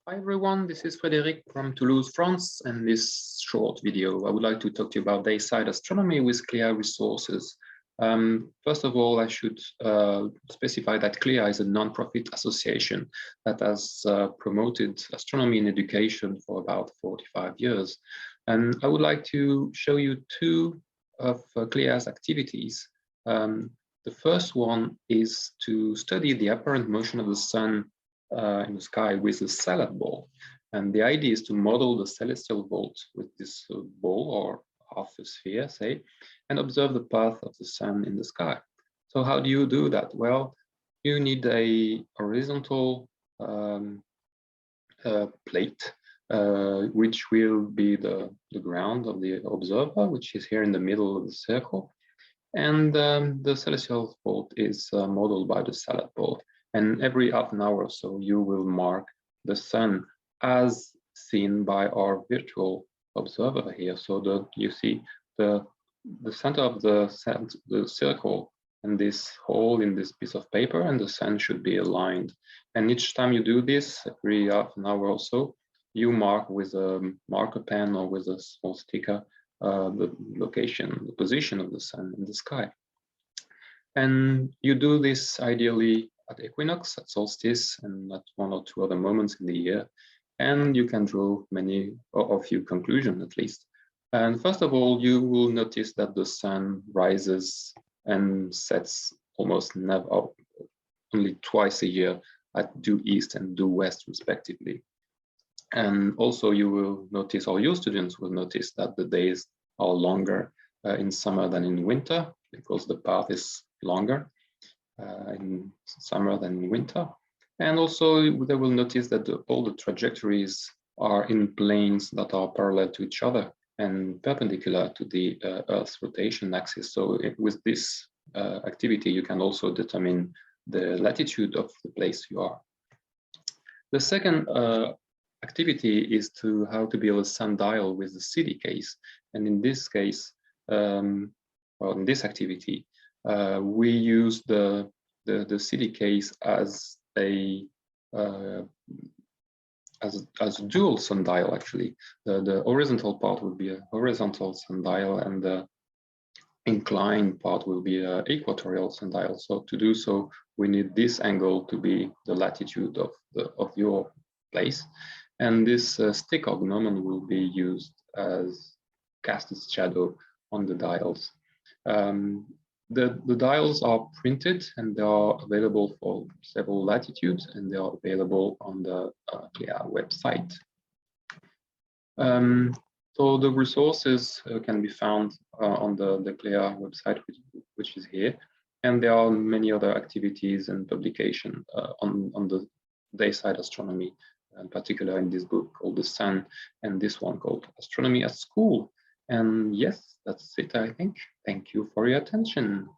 Hi everyone, this is Frédéric from Toulouse, France, and this short video I would like to talk to you about dayside astronomy with CLEA resources. First of all, I should specify that CLEA is a non-profit association that has promoted astronomy in education for about 45 years. And I would like to show you two of CLEA's activities. The first one is to study the apparent motion of the sun in the sky with a salad ball. And the idea is to model the celestial vault with this ball or half a sphere, say, and observe the path of the sun in the sky. So how do you do that? Well, you need a horizontal plate, which will be the ground of the observer, which is here in the middle of the circle. And the celestial vault is modeled by the salad ball. And every half an hour or so, you will mark the sun as seen by our virtual observer here. So you see the center of the circle and this hole in this piece of paper, and the sun should be aligned. And each time you do this, every half an hour or so, you mark with a marker pen or with a small sticker the location, the position of the sun in the sky. And you do this ideally at equinox, at solstice, and at one or two other moments in the year. And you can draw many of your conclusions at least. And first of all, you will notice that the sun rises and sets almost never, only twice a year at due east and due west respectively. And also you will notice, or your students will notice, that the days are longer in summer than in winter, because the path is longer in summer than in winter. And also they will notice that all the trajectories are in planes that are parallel to each other and perpendicular to the Earth's rotation axis. So with this activity, you can also determine the latitude of the place you are. The second activity is how to build a sundial with the CD case. And in this case, well, in this activity, we use the CD case as a dual sundial. Actually, the horizontal part will be a horizontal sundial, and the inclined part will be an equatorial sundial. So to do so, we need this angle to be the latitude of your place, and this stick or gnomon will be used as cast its shadow on the dials. The dials are printed and they are available for several latitudes, and they are available on the CLEA website. So the resources can be found on the CLEA website, which is here, and there are many other activities and publications on the dayside astronomy, in particular in this book called The Sun, and this one called Astronomy at School. And yes, that's it, I think. Thank you for your attention.